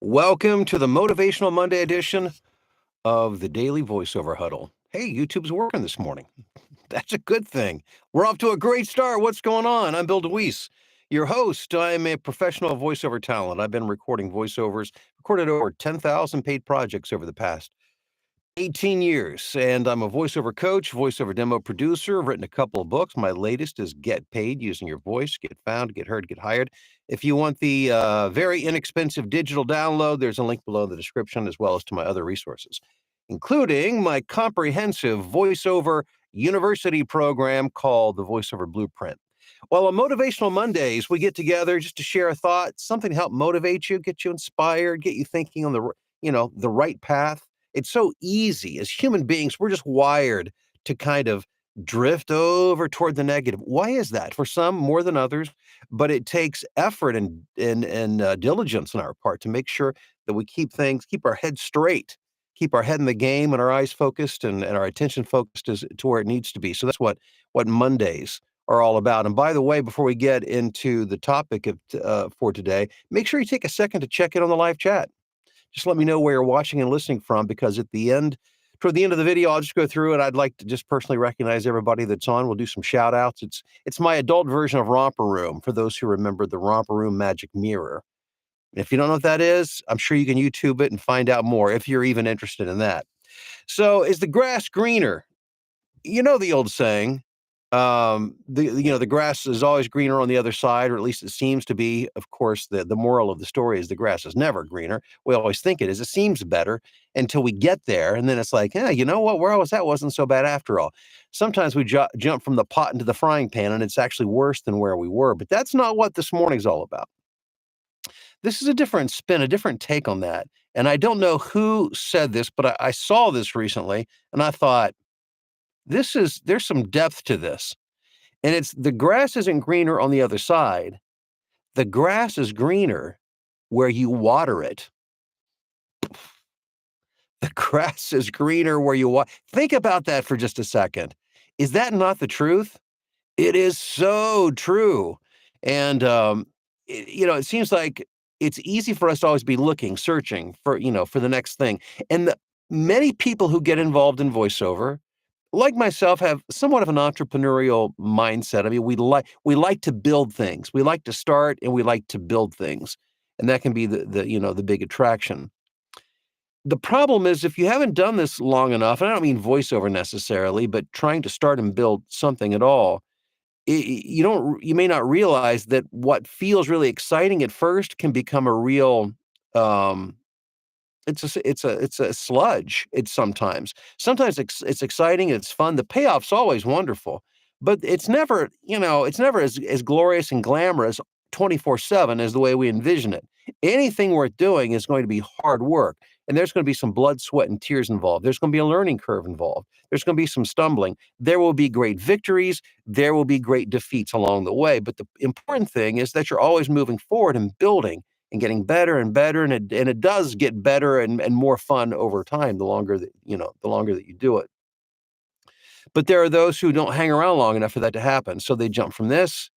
Welcome to the Motivational Monday edition of the Daily Voice Over Huddle. Hey, YouTube's working this morning. That's a good thing. We're off to a great start. What's going on? I'm Bill DeWeese, your host. I'm a professional voiceover talent. I've been recording voiceovers, recorded over 10,000 paid projects over the past 18 years, and I'm a voiceover coach, voiceover demo producer. I've written a couple of books. My latest is Get Paid Using Your Voice, Get Found, Get Heard, Get Hired. If you want the very inexpensive digital download, there's a link below the description, as well as to my other resources, including my comprehensive voiceover university program called the Voiceover Blueprint. Well, on Motivational Mondays, we get together just to share a thought, something to help motivate you, get you inspired, get you thinking on the right path. It's so easy. As human beings, we're just wired to kind of drift over toward the negative. Why is that? For some more than others, but it takes effort and diligence on our part to make sure that we keep our head straight, keep our head in the game, and our eyes focused and our attention focused to where it needs to be. So that's what Mondays are all about. And by the way, before we get into the topic for today, make sure you take a second to check in on the live chat. Just let me know where you're watching and listening from, because toward the end of the video, I'll just go through and I'd like to just personally recognize everybody that's on. We'll do some shout outs. It's my adult version of Romper Room, for those who remember the Romper Room magic mirror. If you don't know what that is, I'm sure you can YouTube it and find out more if you're even interested in that. So, is the grass greener? You know the old saying, the grass is always greener on the other side, or at least it seems to be. Of course, the moral of the story is the grass is never greener. We always think it is. It seems better until we get there, and then it's like, yeah, you know what? Where I was at wasn't so bad after all. Sometimes we jump from the pot into the frying pan, and it's actually worse than where we were. But that's not what this morning's all about. This is a different spin, a different take on that. And I don't know who said this, but I saw this recently, and I thought, there's some depth to this. And it's the grass isn't greener on the other side. The grass is greener where you water it. The grass is greener where you water. Think about that for just a second. Is that not the truth? It is so true. And it seems like it's easy for us to always be looking, searching for the next thing. And many people who get involved in voiceover, like myself, have somewhat of an entrepreneurial mindset. I mean, we like to build things. We like to start and we like to build things. And that can be the big attraction. The problem is, if you haven't done this long enough, and I don't mean voiceover necessarily, but trying to start and build something at all, you may not realize that what feels really exciting at first can become a real um it's a sludge. Sometimes it's exciting, it's fun, the payoff's always wonderful, but it's never as glorious and glamorous 24/7 as the way we envision it. Anything worth doing is going to be hard work, and there's going to be some blood, sweat, and tears involved. There's going to be a learning curve involved. There's going to be some stumbling. There will be great victories. There will be great defeats along the way. But the important thing is that you're always moving forward and building and getting better and better, and it does get better and more fun over time, the longer that you do it. But there are those who don't hang around long enough for that to happen. So they jump from this,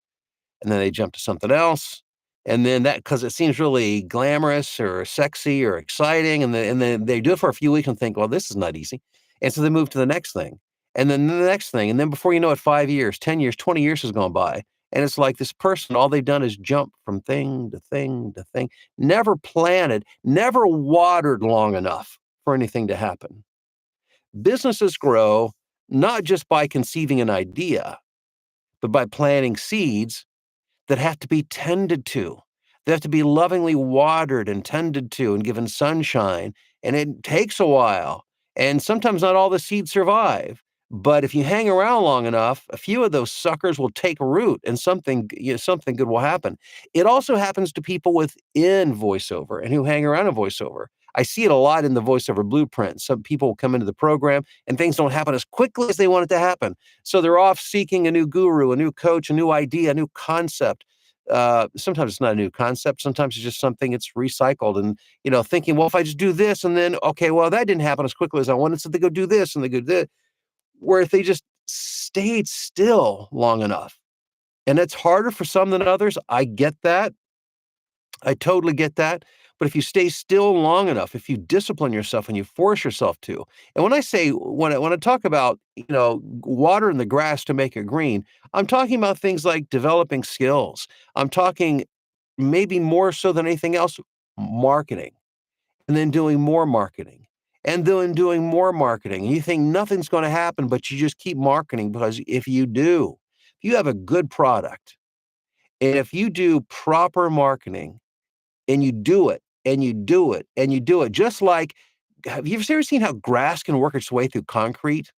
and then they jump to something else. And then that, because it seems really glamorous or sexy or exciting, and then they do it for a few weeks and think, well, this is not easy. And so they move to the next thing, and then the next thing. And then before you know it, 5 years, 10 years, 20 years has gone by. And it's like this person, all they've done is jump from thing to thing to thing, never planted, never watered long enough for anything to happen. Businesses grow not just by conceiving an idea, but by planting seeds that have to be tended to. They have to be lovingly watered and tended to and given sunshine. And it takes a while. And sometimes not all the seeds survive. But if you hang around long enough, a few of those suckers will take root, and something good will happen. It also happens to people within voiceover and who hang around in voiceover. I see it a lot in the voiceover blueprint. Some people will come into the program and things don't happen as quickly as they want it to happen. So they're off seeking a new guru, a new coach, a new idea, a new concept. Sometimes it's not a new concept. Sometimes it's just something it's recycled, and thinking, well, if I just do this, and then okay, well, that didn't happen as quickly as I wanted, so they go do this and they go do this. Where if they just stayed still long enough, and it's harder for some than others. I get that. I totally get that. But if you stay still long enough, if you discipline yourself and you force yourself to, and when I talk about, watering the grass to make it green, I'm talking about things like developing skills. I'm talking maybe more so than anything else, marketing, and then doing more marketing, and then doing more marketing. And you think nothing's going to happen, but you just keep marketing, because if you have a good product, and if you do proper marketing, and you do it, and you do it, and you do it, just like, have you ever seen how grass can work its way through concrete?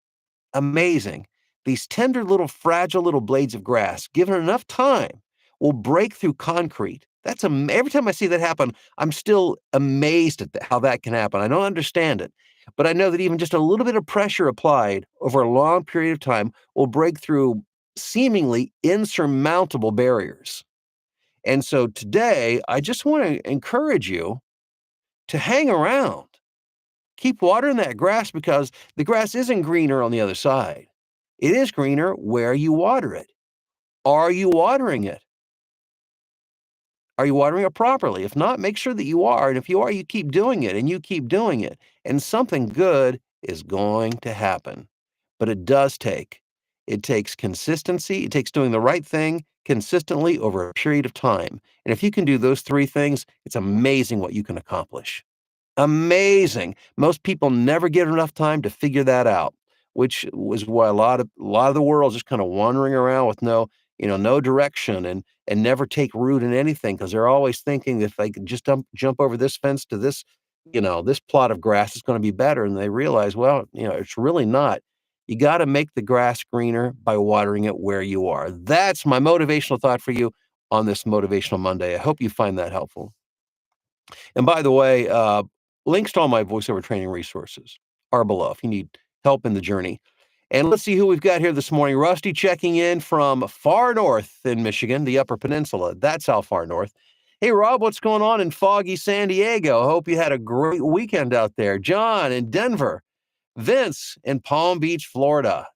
Amazing. These tender little fragile little blades of grass, given enough time, will break through concrete. Every time I see that happen, I'm still amazed at how that can happen. I don't understand it, but I know that even just a little bit of pressure applied over a long period of time will break through seemingly insurmountable barriers. And so today, I just want to encourage you to hang around. Keep watering that grass, because the grass isn't greener on the other side. It is greener where you water it. Are you watering it? Are you watering it properly? If not, make sure that you are. And if you are, you keep doing it, and you keep doing it. And something good is going to happen. But it takes consistency. It takes doing the right thing consistently over a period of time. And if you can do those three things, it's amazing what you can accomplish. Amazing. Most people never get enough time to figure that out, which was why a lot of the world is just kind of wandering around with no direction, and never take root in anything, because they're always thinking that if they could just jump over this fence to this plot of grass, is going to be better. And they realize, well, it's really not. You got to make the grass greener by watering it where you are. That's my motivational thought for you on this Motivational Monday. I hope you find that helpful. And by the way, links to all my voiceover training resources are below if you need help in the journey. And let's see who we've got here this morning. Rusty checking in from far north in Michigan, the Upper Peninsula. That's how far north. Hey, Rob, what's going on in foggy San Diego? Hope you had a great weekend out there. John in Denver. Vince in Palm Beach, Florida.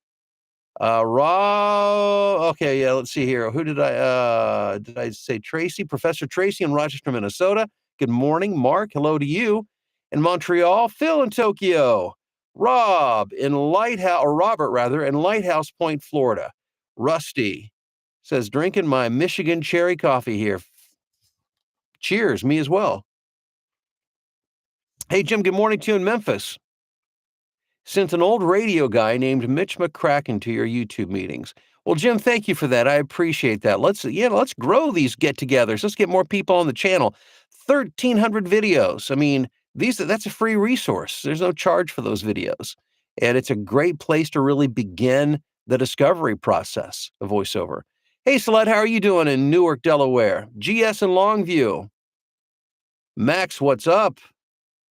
Rob, okay, yeah, let's see here. Who did I say? Tracy, Professor Tracy in Rochester, Minnesota. Good morning, Mark. Hello to you. In Montreal, Phil in Tokyo. Rob in Lighthouse, or Robert rather, in Lighthouse Point, Florida. Rusty says, drinking my Michigan cherry coffee here. Cheers, me as well. Hey, Jim, good morning to you in Memphis. Sent an old radio guy named Mitch McCracken to your YouTube meetings. Well, Jim, thank you for that. I appreciate that. Let's grow these get-togethers. Let's get more people on the channel. 1,300 videos. I mean, that's a free resource. There's no charge for those videos. And it's a great place to really begin the discovery process of voiceover. Hey, Celeste, how are you doing in Newark, Delaware? GS in Longview. Max, what's up?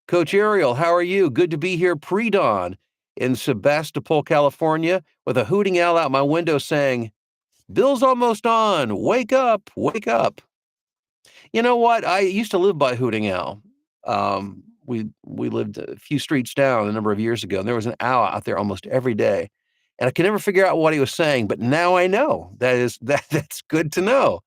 Coach Ariel, how are you? Good to be here pre-dawn in Sebastopol, California, with a hooting owl out my window saying, Bill's almost on. Wake up, wake up. You know what? I used to live by hooting owl. We lived a few streets down a number of years ago, and there was an owl out there almost every day. And I could never figure out what he was saying, but now I know. That's good to know.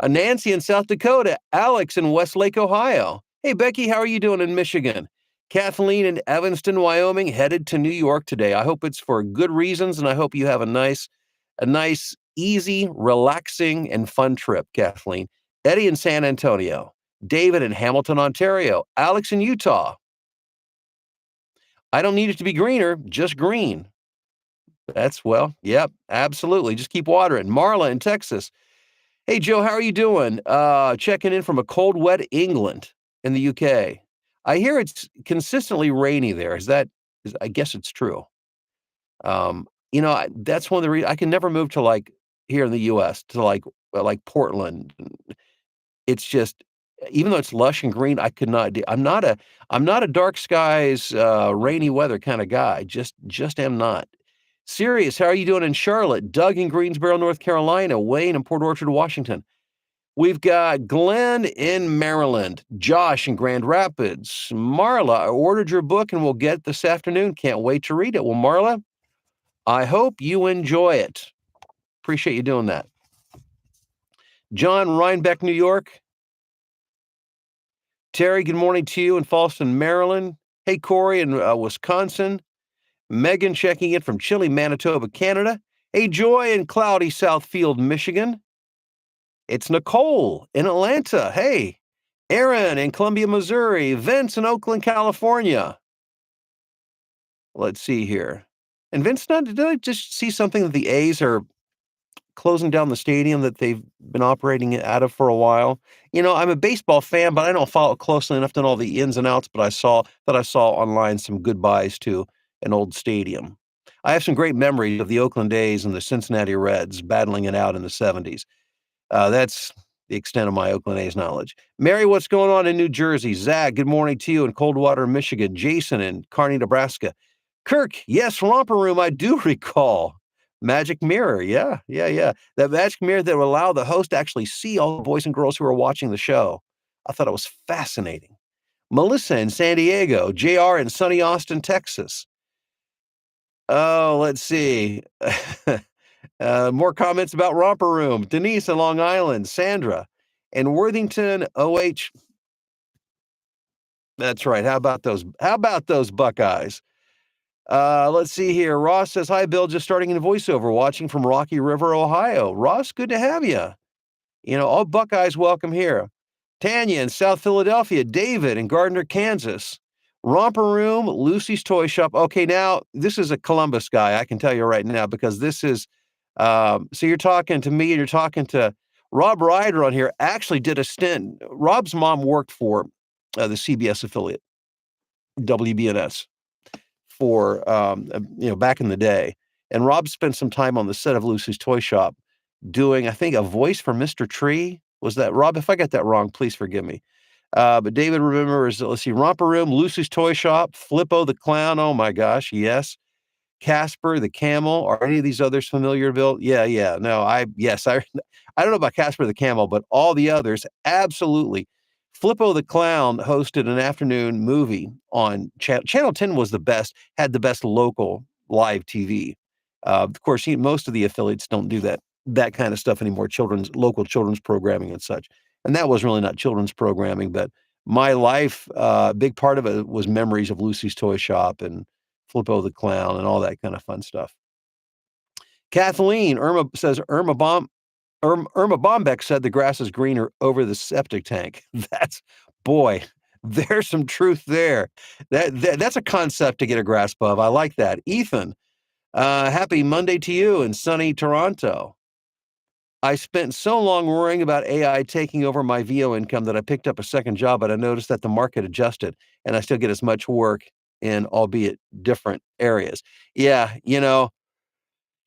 Nancy in South Dakota, Alex in Westlake, Ohio. Hey, Becky, how are you doing in Michigan? Kathleen in Evanston, Wyoming, headed to New York today. I hope it's for good reasons, and I hope you have a nice, easy, relaxing, and fun trip, Kathleen. Eddie in San Antonio. David in Hamilton, Ontario. Alex in Utah. I don't need it to be greener, just green. Yep, absolutely. Just keep watering. Marla in Texas. Hey, Joe, how are you doing? Checking in from a cold, wet England in the UK. I hear it's consistently rainy there. I guess it's true. That's one of the reasons I can never move to, like, here in the US to like Portland. It's just, even though it's lush and green, I could not do. I'm not a dark skies, rainy weather kind of guy. Just am not. Sirius, how are you doing in Charlotte? Doug in Greensboro, North Carolina. Wayne in Port Orchard, Washington. We've got Glenn in Maryland, Josh in Grand Rapids. Marla, I ordered your book and we'll get it this afternoon. Can't wait to read it. Well, Marla, I hope you enjoy it. Appreciate you doing that. John, Rhinebeck, New York. Terry, good morning to you in Falston, Maryland. Hey, Corey in Wisconsin. Megan checking in from chilly Manitoba, Canada. Hey, Joy in cloudy Southfield, Michigan. It's Nicole in Atlanta. Hey, Aaron in Columbia, Missouri. Vince in Oakland, California. Let's see here. And Vince, did I just see something that the A's are closing down the stadium that they've been operating it out of for a while? You know, I'm a baseball fan, but I don't follow it closely enough to know all the ins and outs. But I saw online some goodbyes to an old stadium. I have some great memories of the Oakland A's and the Cincinnati Reds battling it out in the 70s. That's the extent of my Oakland A's knowledge. Mary, what's going on in New Jersey? Zach, good morning to you in Coldwater, Michigan. Jason in Kearney, Nebraska. Kirk, yes, Romper Room, I do recall. Magic Mirror, yeah, yeah, yeah. That magic mirror that would allow the host to actually see all the boys and girls who are watching the show. I thought it was fascinating. Melissa in San Diego, JR in sunny Austin, Texas. Oh, let's see. More comments about Romper Room. Denise in Long Island, Sandra and Worthington, OH. That's right. How about those Buckeyes? Let's see here. Ross says, hi, Bill, just starting in voiceover, watching from Rocky River, Ohio. Ross, good to have you. You know, all Buckeyes welcome here. Tanya in South Philadelphia, David in Gardner, Kansas. Romper Room, Lucy's Toy Shop. Okay, now this is a Columbus guy, I can tell you right now, because this is, so you're talking to me and you're talking to Rob Ryder on here, actually did a stint. Rob's mom worked for the CBS affiliate, WBNS, for, back in the day. And Rob spent some time on the set of Lucy's Toy Shop doing, I think, a voice for Mr. Tree. Was that Rob? If I got that wrong, please forgive me. But David remembers, let's see, Romper Room, Lucy's Toy Shop, Flippo the Clown. Oh my gosh, yes. Casper the Camel. Are any of these others familiar, Bill? Yeah, yeah. No, yes, I don't know about Casper the Camel, but all the others, absolutely. Flippo the Clown hosted an afternoon movie on Channel 10 was the best, had the best local live TV. Of course, most of the affiliates don't do that kind of stuff anymore, local children's programming and such. And that was really not children's programming, but my life, big part of it was memories of Lucy's Toy Shop and Flippo the Clown and all that kind of fun stuff. Kathleen, Irma says, Irma Bombeck said the grass is greener over the septic tank. Boy, there's some truth there. That's a concept to get a grasp of. I like that. Ethan, happy Monday to you in sunny Toronto. I spent so long worrying about AI taking over my VO income that I picked up a second job, but I noticed that the market adjusted and I still get as much work in albeit different areas. Yeah,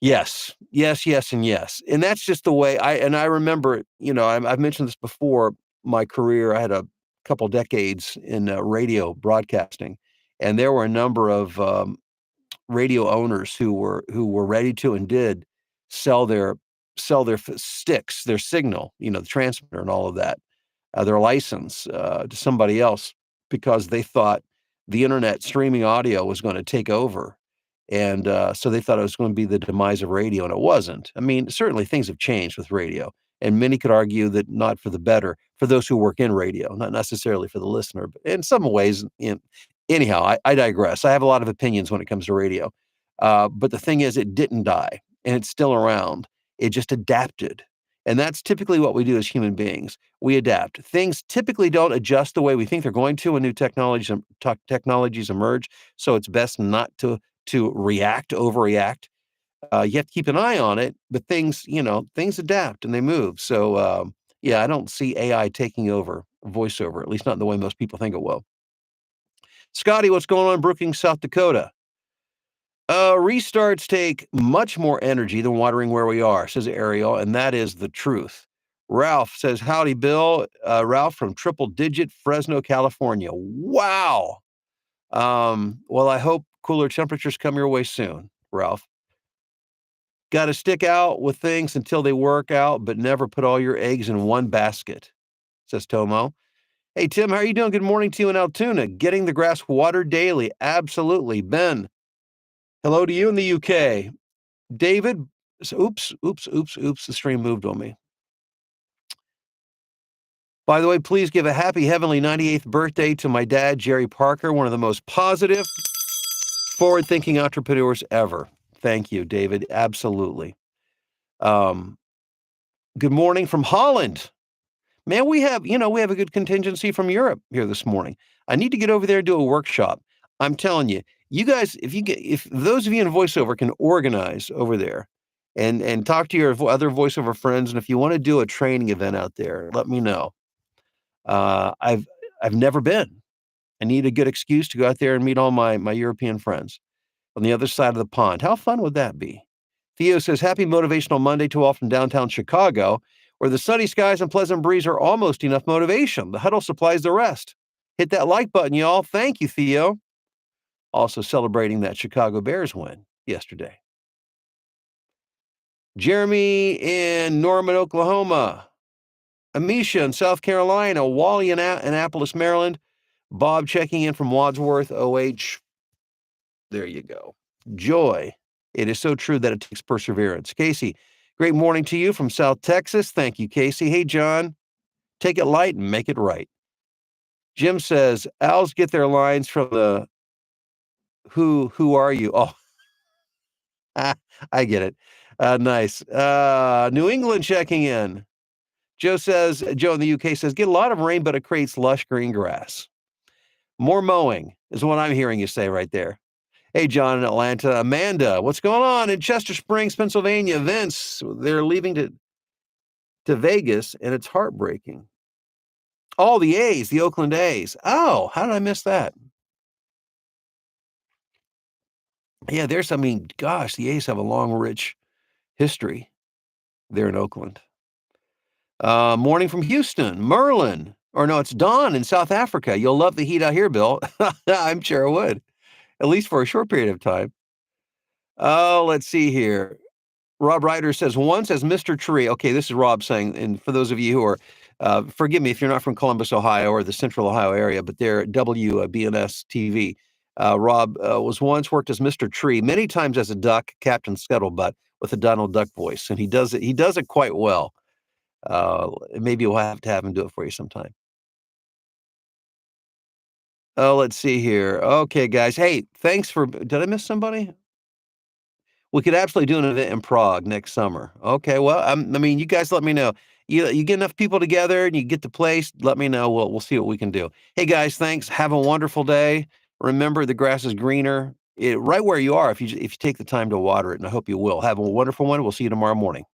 yes, yes, yes, and yes. And that's just the way I remember it, I've mentioned this before, my career, I had a couple decades in radio broadcasting, and there were a number of radio owners who were ready to and did sell their sticks, their signal, the transmitter and all of that, their license to somebody else because they thought the internet streaming audio was going to take over. And so they thought it was going to be the demise of radio, and it wasn't. I mean, certainly things have changed with radio, and many could argue that not for the better for those who work in radio, not necessarily for the listener. But in some ways, anyhow, I digress. I have a lot of opinions when it comes to radio. But the thing is, it didn't die, and it's still around. It just adapted. And that's typically what we do as human beings. We adapt. Things typically don't adjust the way we think they're going to when new technologies emerge. So it's best not to overreact. You have to keep an eye on it, but things adapt and they move. So yeah, I don't see AI taking over voiceover, at least not in the way most people think it will. Scotty, what's going on in Brookings, South Dakota? Restarts take much more energy than watering where we are, says Ariel, and that is the truth. Ralph says, howdy, Bill. Ralph from Triple Digit, Fresno, California. Wow. Well, I hope cooler temperatures come your way soon, Ralph. Got to stick out with things until they work out, but never put all your eggs in one basket, says Tomo. Hey, Tim, how are you doing? Good morning to you in Altoona. Getting the grass watered daily. Absolutely. Ben, hello to you in the UK. David, oops, the stream moved on me. By the way, please give a happy heavenly 98th birthday to my dad, Jerry Parker, one of the most positive, forward-thinking entrepreneurs ever. Thank you, David. Absolutely. Um, Good morning from Holland. Man, we have a good contingency from Europe here this morning. I need to get over there and do a workshop. I'm telling you, you guys, if those of you in voiceover can organize over there and talk to your other voiceover friends, and if you want to do a training event out there, let me know. Uh, I've I've never been. I need a good excuse to go out there and meet all my European friends on the other side of the pond. How fun would that be? Theo says, Happy Motivational Monday to all from downtown Chicago, where the sunny skies and pleasant breeze are almost enough motivation. The huddle supplies the rest. Hit that like button, y'all. Thank you, Theo. Also celebrating that Chicago Bears win yesterday. Jeremy in Norman, Oklahoma. Amisha in South Carolina. Wally in Annapolis, Maryland. Bob checking in from Wadsworth, OH. There you go. Joy. It is so true that it takes perseverance. Casey, great morning to you from South Texas. Thank you, Casey. Hey, John, take it light and make it right. Jim says, owls get their lines from the who are you? Oh, I get it. Nice. New England checking in. Joe in the UK says, get a lot of rain, but it creates lush green grass. More mowing is what I'm hearing you say right there. Hey, John in Atlanta. Amanda, what's going on in Chester Springs, Pennsylvania? Vince, they're leaving to Vegas, and it's heartbreaking. Oh, the A's, the Oakland A's. Oh, how did I miss that? Yeah, gosh, the A's have a long, rich history there in Oakland. Morning from Houston. Merlin. Or no, it's Don in South Africa. You'll love the heat out here, Bill. I'm sure I would, at least for a short period of time. Oh, let's see here. Rob Ryder says, once as Mr. Tree. Okay, this is Rob saying, and for those of you who are, forgive me if you're not from Columbus, Ohio, or the Central Ohio area, but they're at WBNS TV. Rob was once worked as Mr. Tree, many times as a duck, Captain Scuttlebutt, with a Donald Duck voice, and he does it. He does it quite well. Maybe we'll have to have him do it for you sometime. Oh, let's see here. Okay, guys. Hey, thanks for. Did I miss somebody? We could absolutely do an event in Prague next summer. Okay, well, you guys let me know. You get enough people together and you get the place, let me know. We'll see what we can do. Hey guys, thanks. Have a wonderful day. Remember, the grass is greener right where you are if you take the time to water it, and I hope you will. Have a wonderful one. We'll see you tomorrow morning.